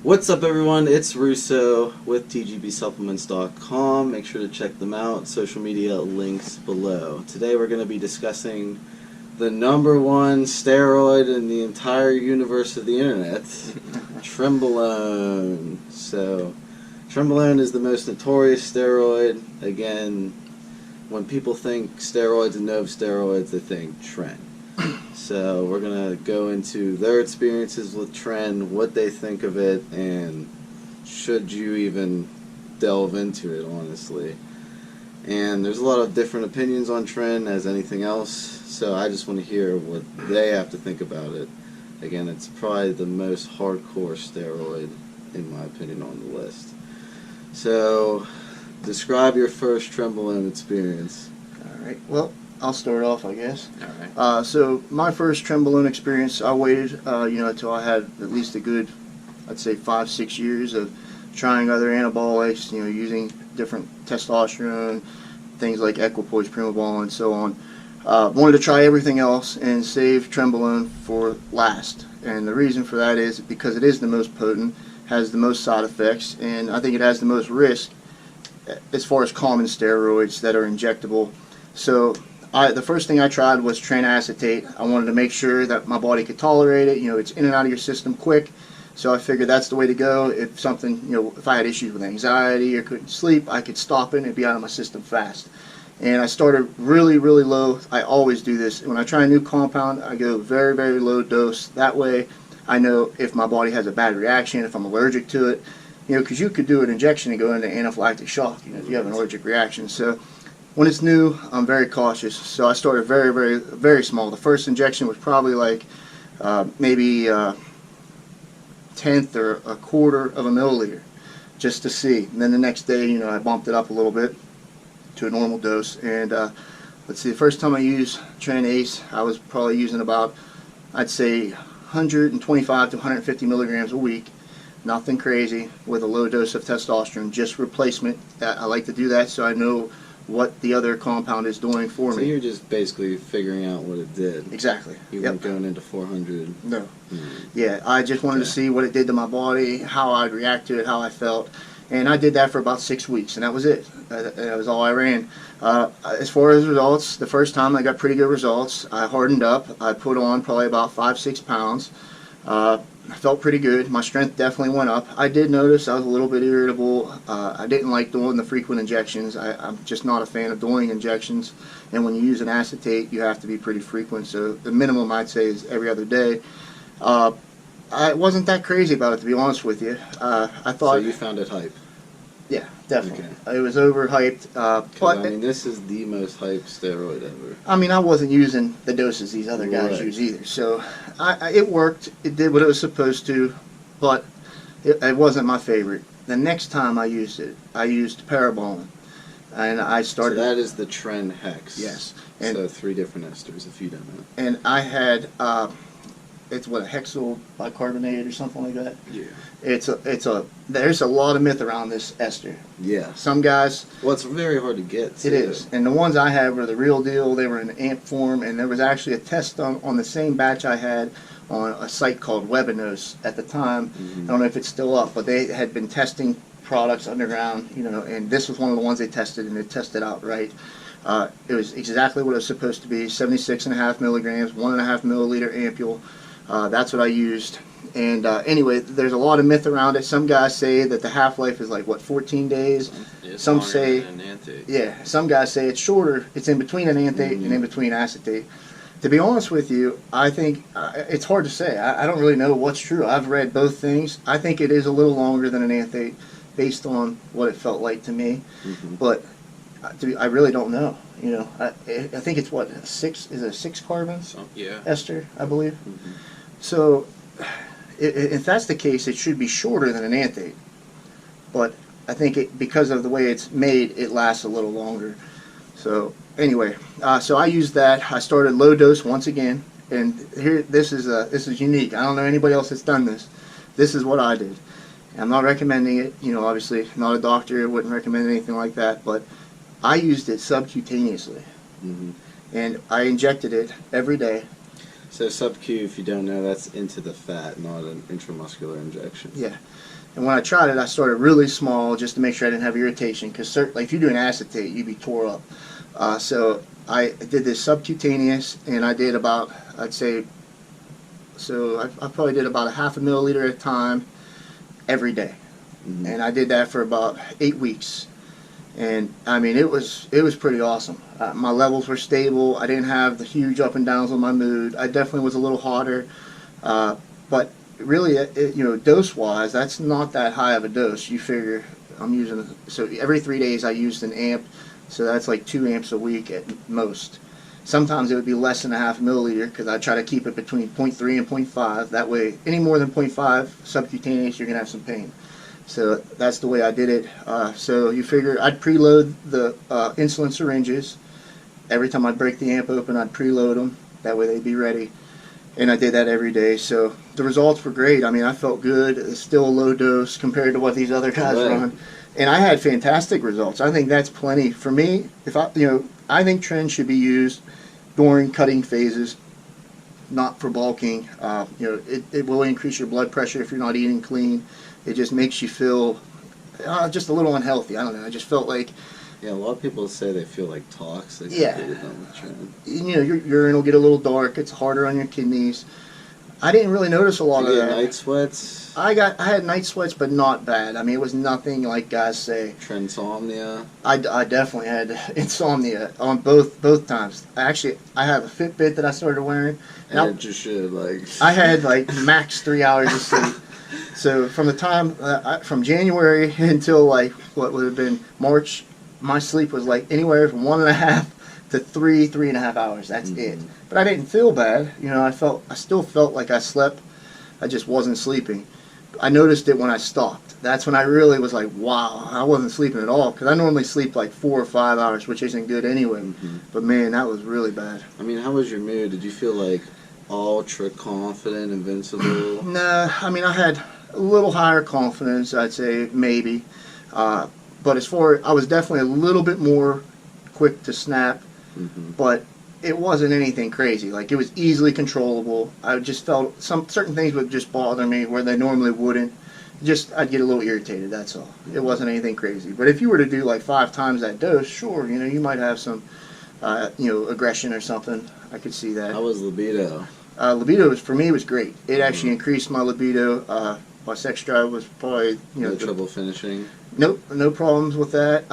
What's up, everyone? It's Russo with TGBsupplements.com. Make sure to check them out. Social media links below. Today we're going to be discussing the #1 steroid in the entire universe of the internet, Trenbolone. So, Trenbolone is the most notorious steroid. Again, when people think steroids and no steroids, they think Tren. So we're going to go into their experiences with Tren, what they think of it, and should you even delve into it, honestly. And there's a lot of different opinions on Tren as anything else, so I just want to hear what they have to think about it. Again, it's probably the most hardcore steroid, in my opinion, on the list. So, describe your first Trenbolone experience. Alright, well, I'll start off, I guess. Alright. So my first Trenbolone experience, I waited, until I had at least a good, I'd say 5-6 years of trying other anabolics, using different testosterone, things like equipoise, primabol, and so on. Wanted to try everything else and save Trenbolone for last. And the reason for that is because it is the most potent, has the most side effects, and I think it has the most risk as far as common steroids that are injectable. So the first thing I tried was Tren acetate. I wanted to make sure that my body could tolerate it. It's in and out of your system quick. So I figured that's the way to go. If something, if I had issues with anxiety or couldn't sleep, I could stop it and it'd be out of my system fast. And I started really, really low. I always do this. When I try a new compound, I go very, very low dose. That way I know if my body has a bad reaction, if I'm allergic to it. Because you could do an injection and go into anaphylactic shock, if you have an allergic reaction. So when it's new, I'm very cautious, so I started very, very, very small. The first injection was probably like maybe a tenth or a quarter of a milliliter, just to see. And then the next day, I bumped it up a little bit to a normal dose. And let's see, the first time I used Tren Ace, I was probably using about, I'd say, 125 to 150 milligrams a week. Nothing crazy, with a low dose of testosterone, just replacement. I like to do that so I know what the other compound is doing for me. So you're just basically figuring out what it did. Exactly. You weren't going into 400. No. Yeah, I just wanted to see what it did to my body, how I'd react to it, how I felt. And I did that for about 6 weeks, and that was it. That was all I ran. As far as results, the first time I got pretty good results. I hardened up. I put on probably about 5-6 pounds. I felt pretty good. My strength definitely went up. I did notice I was a little bit irritable. I didn't like doing the frequent injections. I'm just not a fan of doing injections. And when you use an acetate, you have to be pretty frequent. So the minimum I'd say is every other day. I wasn't that crazy about it, to be honest with you. I thought. So you found it hype. Yeah, definitely. Okay. It was overhyped. But I mean, this is the most hyped steroid ever. I mean, I wasn't using the doses these other guys use either. So it worked. It did what it was supposed to, but it wasn't my favorite. The next time I used it, I used Parabolin, and I started. So that is the Tren Hex. Yes. And so 3 different esters, if you don't know. And I had it's what, a hexyl bicarbonate or something like that. Yeah. There's a lot of myth around this ester. Yeah. Some guys. Well, it's very hard to get. Too. It is, and the ones I had were the real deal. They were in amp form, and there was actually a test on the same batch I had on a site called Webinos at the time. I don't know if it's still up, but they had been testing products underground, and this was one of the ones they tested, and they tested out right. It was exactly what it was supposed to be: 76.5 milligrams, 1.5 milliliter ampule. That's what I used. And anyway, there's a lot of myth around it. Some guys say that the half-life is like, 14 days? Some say, yeah, some guys say it's shorter. It's in between an anthate and in between acetate. To be honest with you, I think it's hard to say. I don't really know what's true. I've read both things. I think it is a little longer than an anthate based on what it felt like to me. But I really don't know. I think it's what, a 6 carbon ester, I believe. So if that's the case, it should be shorter than an anthate. But I think because of the way it's made, it lasts a little longer. So anyway, so I used that. I started low dose once again, and here this is unique. I don't know anybody else that's done this. This is what I did. I'm not recommending it. Obviously, not a doctor. Wouldn't recommend anything like that. But I used it subcutaneously, and I injected it every day. So sub-Q, if you don't know, that's into the fat, not an intramuscular injection. Yeah. And when I tried it, I started really small just to make sure I didn't have irritation, because certainly if you do an acetate, you'd be tore up. So I did this subcutaneous, and I did about, I'd say, so I probably did about a half a milliliter at a time every day. Mm-hmm. And I did that for about 8 weeks. And I mean, it was pretty awesome. My levels were stable. I didn't have the huge up and downs on my mood. I definitely was a little hotter, but really, dose-wise, that's not that high of a dose. You figure I'm using, so every 3 days I used an amp, so that's like 2 amps a week at most. Sometimes it would be less than a half milliliter, because I try to keep it between 0.3 and 0.5. That way, any more than 0.5 subcutaneous, you're gonna have some pain. So that's the way I did it. So you figure I'd preload the insulin syringes. Every time I'd break the amp open, I'd preload them. That way they'd be ready. And I did that every day. So the results were great. I mean, I felt good. It's still a low dose compared to what these other guys run. And I had fantastic results. I think that's plenty. For me, I think Tren should be used during cutting phases, not for bulking. It will increase your blood pressure if you're not eating clean. It just makes you feel just a little unhealthy. I don't know. I just felt like... Yeah, a lot of people say they feel like toxic. Yeah. With Tren. Your urine will get a little dark. It's harder on your kidneys. I didn't really notice a lot of that. Night sweats? I had night sweats, but not bad. I mean, it was nothing like guys say. Trensomnia? I definitely had insomnia on both times. I have a Fitbit that I started wearing. And it just should, like... I had, like, max 3 hours of sleep. So from the time, from January until, like, what would have been March, my sleep was, like, anywhere from 1.5 to 3.5 hours. That's it. But I didn't feel bad. I still felt like I slept. I just wasn't sleeping. I noticed it when I stopped. That's when I really was like, wow, I wasn't sleeping at all. Because I normally sleep like 4 or 5 hours, which isn't good anyway. Mm-hmm. But man, that was really bad. I mean, how was your mood? Did you feel like ultra confident, invincible? Nah, I mean, I had a little higher confidence, I'd say, maybe. But I was definitely a little bit more quick to snap. Mm-hmm. But it wasn't anything crazy. Like, it was easily controllable. I just felt certain things would just bother me where they normally wouldn't. I'd get a little irritated, that's all. It wasn't anything crazy. But if you were to do like 5 times that dose, sure, you might have some, aggression or something. I could see that. How was libido? Libido, for me, was great. It actually increased my libido. My sex drive was probably, No trouble finishing? Nope, no problems with that.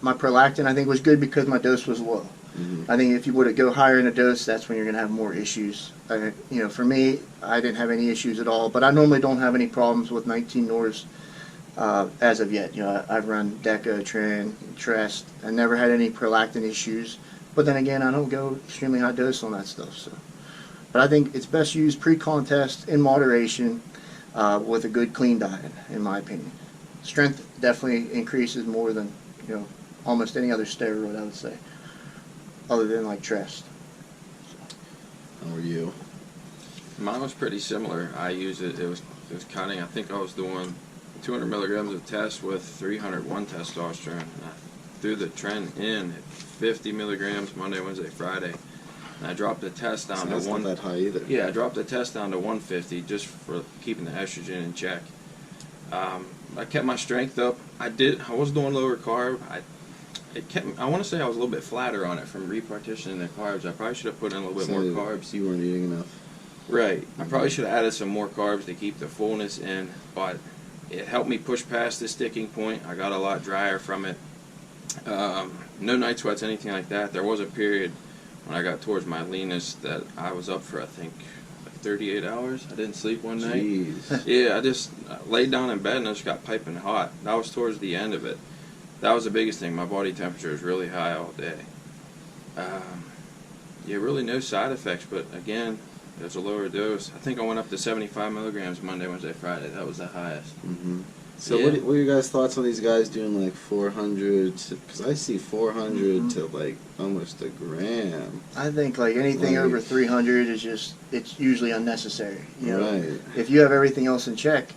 My prolactin, I think, was good because my dose was low. Mm-hmm. I think if you were to go higher in a dose, that's when you're going to have more issues. For me, I didn't have any issues at all, but I normally don't have any problems with 19 Nors as of yet. I've run DECA, Tren, Trest. I never had any prolactin issues, but then again, I don't go extremely high dose on that stuff. So, but I think it's best used pre-contest in moderation with a good, clean diet, in my opinion. Strength definitely increases more than almost any other steroid, I would say, other than like Trest. How were you? Mine was pretty similar. I used it. It was cutting. I think I was doing 200 milligrams of test with 301 testosterone. And I threw the Tren in at 50 milligrams Monday, Wednesday, Friday. And I dropped the test down to Not that high either. Yeah, I dropped the test down to 150 just for keeping the estrogen in check. I kept my strength up. I was doing lower carb. I want to say I was a little bit flatter on it from repartitioning the carbs. I probably should have put in a little bit more carbs. You weren't eating enough. Right. I probably should have added some more carbs to keep the fullness in, but it helped me push past the sticking point. I got a lot drier from it. No night sweats, anything like that. There was a period when I got towards my leanest that I was up for, I think, like 38 hours. I didn't sleep one night. Jeez. Yeah, I just laid down in bed and I just got piping hot. That was towards the end of it. That was the biggest thing. My body temperature was really high all day. Yeah, really no side effects, but again, it was a lower dose. I think I went up to 75 milligrams Monday, Wednesday, Friday. That was the highest. Mm-hmm. So Yeah. what are your guys' thoughts on these guys doing like 400? Because I see 400 to like almost a gram. I think like anything Right. over 300 is it's usually unnecessary. Right. If you have everything else in check,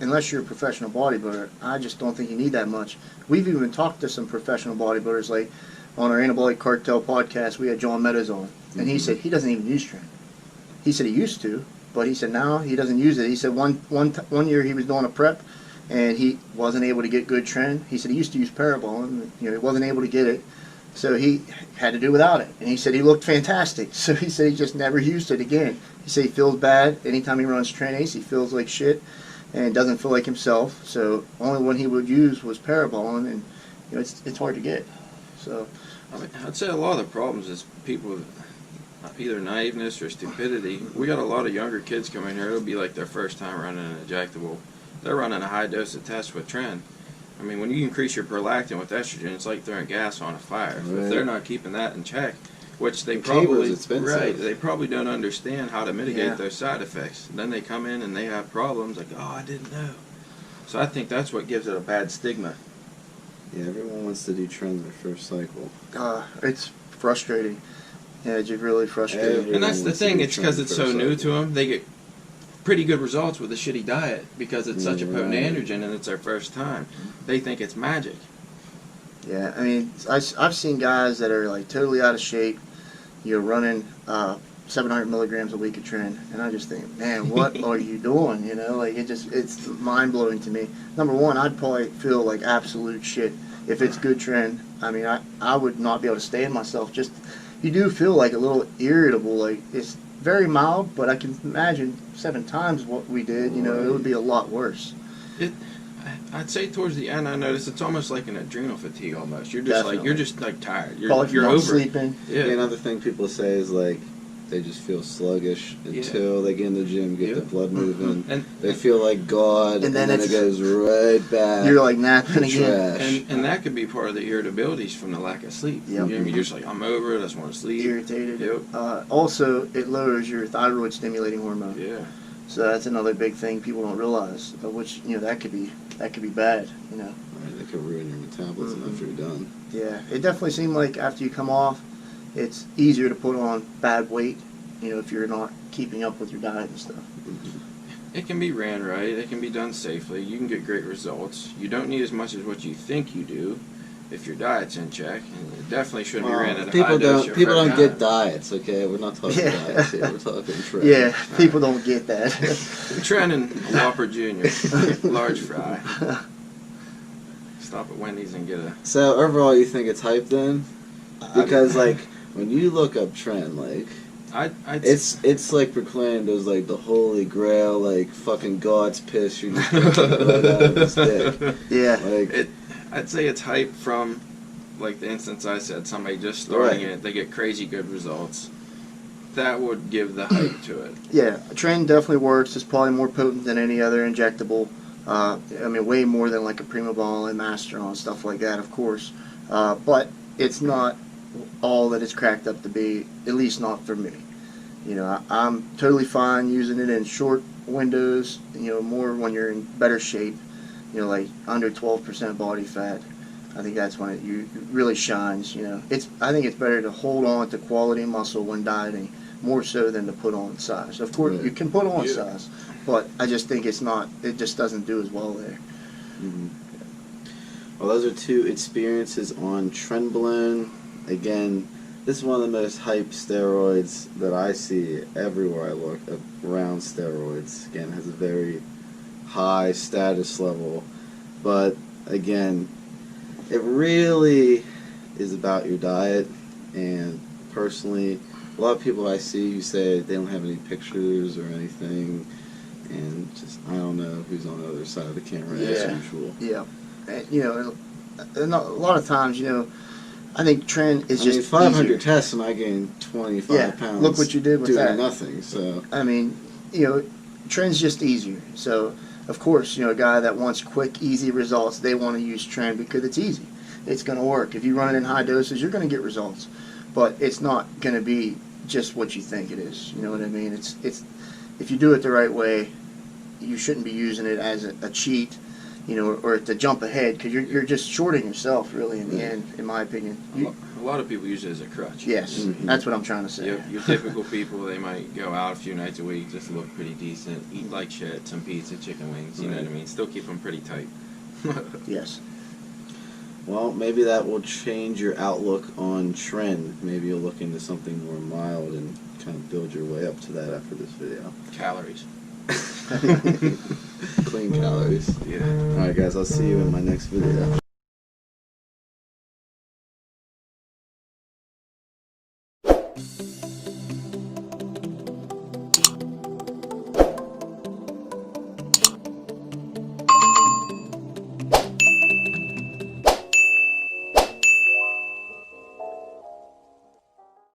unless you're a professional bodybuilder, I just don't think you need that much. We've even talked to some professional bodybuilders, like on our Anabolic Cartel podcast, we had John Meadows on, and he said he doesn't even use Tren. he said he used to, but he said now he doesn't use it. He said one year he was doing a prep, and he wasn't able to get good Tren. He said he used to use Parabolone, he wasn't able to get it, so he had to do without it. And he said he looked fantastic. So he said he just never used it again. He said he feels bad anytime he runs Tren Ace. He feels like shit and doesn't feel like himself. So only one he would use was Parabolone, and it's hard to get. So I mean, I'd say a lot of the problems is people with either naiveness or stupidity. We got a lot of younger kids coming here. It'll be like their first time running an injectable. They're running a high dose of test with Tren. I mean, when you increase your prolactin with estrogen, it's like throwing gas on a fire. Right. If they're not keeping that in check, which they The cable is probably expensive. right, they probably don't understand how to mitigate Yeah. those side effects. Then they come in and they have problems like, oh, I didn't know. So I think that's what gives it a bad stigma. Yeah, everyone wants to do Tren their first cycle. it's frustrating. Yeah, it's just really frustrating. Everyone And that's the wants to thing, do it's Tren because it's so first new cycle. to them. They get pretty good results with a shitty diet because it's such a potent Right. androgen and it's their first time. They think it's magic. Yeah, I mean, I've seen guys that are like totally out of shape, running 700 milligrams a week of Tren, and I just think, man, what are you doing? Like it's mind blowing to me. Number one, I'd probably feel like absolute shit if it's good Tren. I mean, I would not be able to stand myself. Just you do feel like a little irritable. Like it's very mild, but I can imagine 7 times what we did. It would be a lot worse. I'd say towards the end, I noticed it's almost like an adrenal fatigue almost. You're just Definitely. you're just like tired. Probably if You're not over it. sleeping. Yeah. Another thing people say is like they just feel sluggish Yeah. until they get in the gym, get the Yeah. blood moving. And They feel like God, And and then then it it's- goes right back. You're like napping again. trash. and that could be part of the irritabilities from the lack of sleep. Yep. You know what I mean? You're just like, I'm over it, I just want to sleep. Irritated. Yep. Also, it lowers your thyroid stimulating hormone. Yeah. So that's another big thing people don't realize, which that could be bad. Right, they could ruin your metabolism after you're done. Yeah, it definitely seemed like after you come off, it's easier to put on bad weight. If you're not keeping up with your diet and stuff. It can be ran right. It can be done safely. You can get great results. You don't need as much as what you think you do if your diet's in check. And it definitely shouldn't be ran at a high dose. your People first don't get time. diets. Okay, we're not talking Yeah. diets here. We're talking Tren. Yeah, people don't get that. Tren and Whopper Jr. Large fry. Stop at Wendy's and get a. So overall, you think it's hype then? Because like when you look up Tren, like I'd it's like proclaimed as like the holy grail, like fucking God's piss. You just can't keep blood out of his dick. Yeah. Like I'd say it's hype from, like the instance I said, somebody just starting Right. it, they get crazy good results. That would give the hype to it. Yeah, Tren definitely works. It's probably more potent than any other injectable. I mean, way more than like a Primabol and Masteron, stuff like that, of course. But it's not all that it's cracked up to be, at least not for me. I'm totally fine using it in short windows, more when you're in better shape, like under 12% body fat. I think that's when it really shines, I think it's better to hold on to quality muscle when dieting, more so than to put on size. Of course, Right. you can put on Yeah. size, but I just think it just doesn't do as well there. mhm. Well, those are 2 experiences on Trenbolone. Again, this is one of the most hyped steroids that I see everywhere I look around steroids. Again, it has a very high status level, but again, it really is about your diet. And personally, a lot of people I see who say they don't have any pictures or anything, and just I don't know who's on the other side of the camera as Yeah. usual. Yeah, and a lot of times, I think Tren is I mean, just 500 easier. tests and I gained 25 Yeah, pounds. look what you did with doing that. nothing. So I mean, Tren's just easier. So, of course, a guy that wants quick, easy results, they want to use Tren because it's easy. It's going to work. If you run it in high doses, you're going to get results. But it's not going to be just what you think it is. You know what I mean? It's if you do it the right way, you shouldn't be using it as a cheat, or to jump ahead, because you're just shorting yourself, really, in the end, in my opinion. A lot of people use it as a crutch. Yes, Mhm. that's what I'm trying to say. Your typical people, they might go out a few nights a week, just look pretty decent, eat like shit, some pizza, chicken wings, you know what I mean? Still keep them pretty tight. Yes. well, maybe that will change your outlook on Tren. Maybe you'll look into something more mild and kind of build your way up to that after this video. Calories. Clean calories. Yeah. Alright guys, I'll see you in my next video.